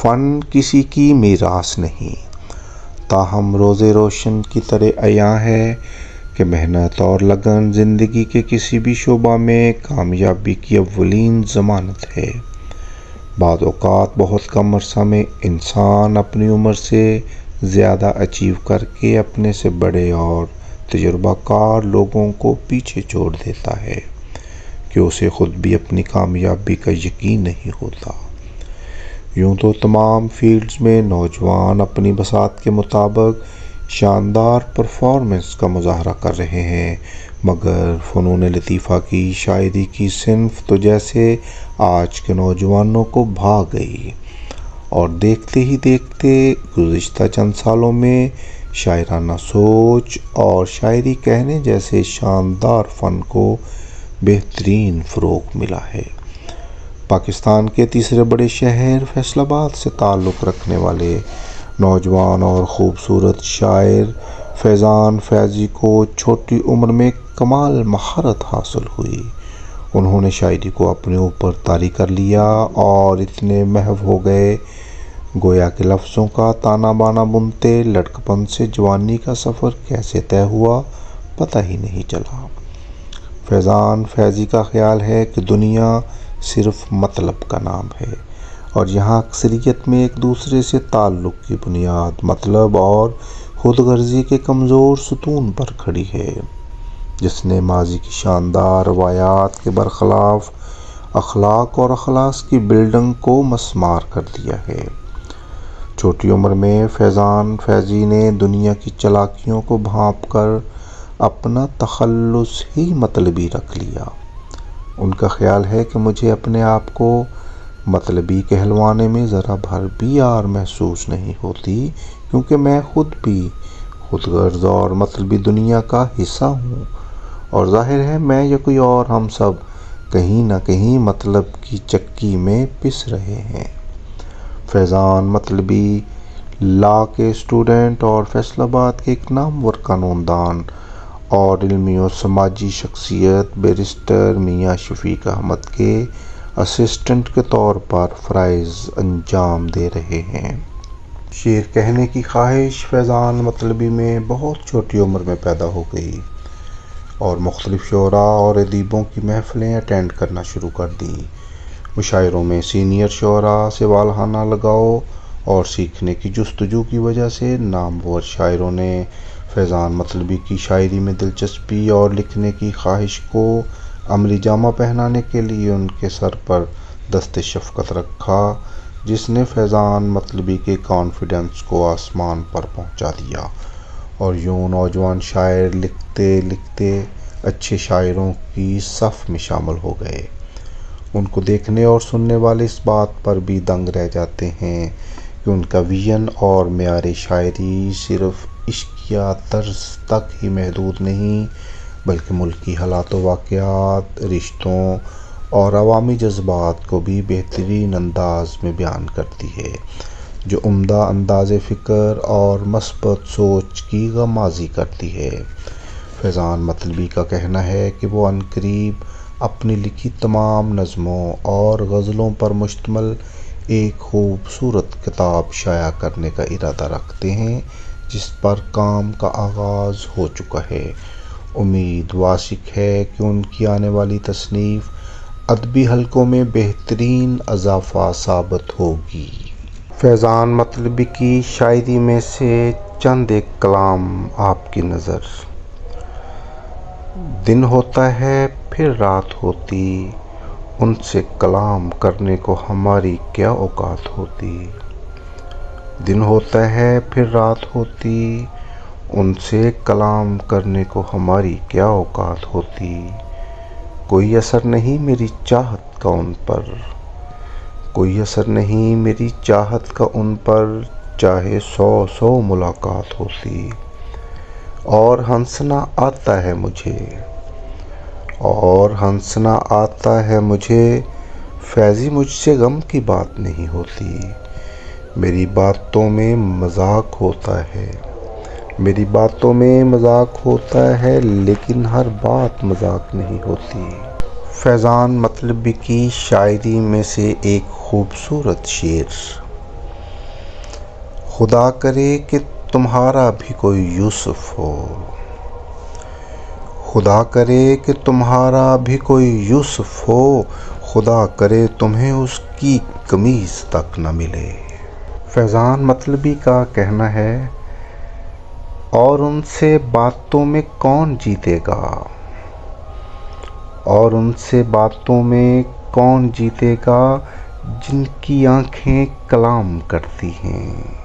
فن کسی کی میراث نہیں، تاہم روز روشن کی طرح عیاں ہے کہ محنت اور لگن زندگی کے کسی بھی شعبہ میں کامیابی کی اولین ضمانت ہے۔ بعض اوقات بہت کم عرصہ میں انسان اپنی عمر سے زیادہ اچیو کر کے اپنے سے بڑے اور تجربہ کار لوگوں کو پیچھے چھوڑ دیتا ہے کہ اسے خود بھی اپنی کامیابی کا یقین نہیں ہوتا۔ یوں تو تمام فیلڈز میں نوجوان اپنی بساط کے مطابق شاندار پرفارمنس کا مظاہرہ کر رہے ہیں، مگر فنون لطیفہ کی شاعری کی صنف تو جیسے آج کے نوجوانوں کو بھا گئی، اور دیکھتے ہی دیکھتے گزشتہ چند سالوں میں شاعرانہ سوچ اور شاعری کہنے جیسے شاندار فن کو بہترین فروغ ملا ہے۔ پاکستان کے تیسرے بڑے شہر فیصل آباد سے تعلق رکھنے والے نوجوان اور خوبصورت شاعر فیضان فیضی کو چھوٹی عمر میں کمال مہارت حاصل ہوئی۔ انہوں نے شاعری کو اپنے اوپر طاری کر لیا اور اتنے محو ہو گئے گویا کہ لفظوں کا تانا بانا بنتے لڑکپن سے جوانی کا سفر کیسے طے ہوا پتہ ہی نہیں چلا۔ فیضان فیضی کا خیال ہے کہ دنیا صرف مطلب کا نام ہے، اور یہاں اکثریت میں ایک دوسرے سے تعلق کی بنیاد مطلب اور خود غرضی کے کمزور ستون پر کھڑی ہے، جس نے ماضی کی شاندار روایات کے برخلاف اخلاق اور اخلاص کی بلڈنگ کو مسمار کر دیا ہے۔ چھوٹی عمر میں فیضان فیضی نے دنیا کی چالاکیوں کو بھانپ کر اپنا تخلص ہی مطلبی رکھ لیا۔ ان کا خیال ہے کہ مجھے اپنے آپ کو مطلبی کہلوانے میں ذرا بھر بھی عار محسوس نہیں ہوتی، کیونکہ میں خود بھی خود غرض اور مطلبی دنیا کا حصہ ہوں، اور ظاہر ہے میں یا کوئی اور ہم سب کہیں نہ کہیں مطلب کی چکی میں پس رہے ہیں۔ فیضان مطلبی لاء کے اسٹوڈنٹ اور فیصل آباد کے ایک نامور قانون دان اور علمی و سماجی شخصیت بیرسٹر میاں شفیق احمد کے اسسٹنٹ کے طور پر فرائض انجام دے رہے ہیں۔ شعر کہنے کی خواہش فیضان مطلبی میں بہت چھوٹی عمر میں پیدا ہو گئی، اور مختلف شعراء اور ادیبوں کی محفلیں اٹینڈ کرنا شروع کر دیں۔ مشاعروں میں سینئر شعراء سے والہانہ لگاؤ اور سیکھنے کی جستجو کی وجہ سے نامور شاعروں نے فیضان مطلبی کی شاعری میں دلچسپی اور لکھنے کی خواہش کو عملی جامہ پہنانے کے لیے ان کے سر پر دست شفقت رکھا، جس نے فیضان مطلبی کے کانفیڈنس کو آسمان پر پہنچا دیا، اور یوں نوجوان شاعر لکھتے لکھتے اچھے شاعروں کی صف میں شامل ہو گئے۔ ان کو دیکھنے اور سننے والے اس بات پر بھی دنگ رہ جاتے ہیں کہ ان کا ویژن اور معیار شاعری صرف عشقیہ طرز تک ہی محدود نہیں، بلکہ ملکی حالات و واقعات، رشتوں اور عوامی جذبات کو بھی بہترین انداز میں بیان کرتی ہے، جو عمدہ انداز فکر اور مثبت سوچ کی غمازی کرتی ہے۔ فیضان مطلبی کا کہنا ہے کہ وہ عنقریب اپنی لکھی تمام نظموں اور غزلوں پر مشتمل ایک خوبصورت کتاب شائع کرنے کا ارادہ رکھتے ہیں، جس پر کام کا آغاز ہو چکا ہے۔ امید واثق ہے کہ ان کی آنے والی تصنیف ادبی حلقوں میں بہترین اضافہ ثابت ہوگی۔ فیضان مطلبی کی شاعری میں سے چند ایک کلام آپ کی نظر: دن ہوتا ہے پھر رات ہوتی، ان سے کلام کرنے کو ہماری کیا اوقات ہوتی۔ دن ہوتا ہے پھر رات ہوتی، ان سے کلام کرنے کو ہماری کیا اوقات ہوتی۔ کوئی اثر نہیں میری چاہت کا ان پر، کوئی اثر نہیں میری چاہت کا ان پر، چاہے 100 ملاقات ہوتی۔ اور ہنسنا آتا ہے مجھے، اور ہنسنا آتا ہے مجھے، فیضی مجھ سے غم کی بات نہیں ہوتی۔ میری باتوں میں مذاق ہوتا ہے، میری باتوں میں مذاق ہوتا ہے، لیکن ہر بات مذاق نہیں ہوتی۔ فیضان مطلبی کی شاعری میں سے ایک خوبصورت شعر: خدا کرے کہ تمہارا بھی کوئی یوسف ہو، خدا کرے کہ تمہارا بھی کوئی یوسف ہو، خدا کرے تمہیں اس کی قمیص تک نہ ملے۔ فیضان مطلبی کا کہنا ہے، اور ان سے باتوں میں کون جیتے گا، اور ان سے باتوں میں کون جیتے گا جن کی آنکھیں کلام کرتی ہیں۔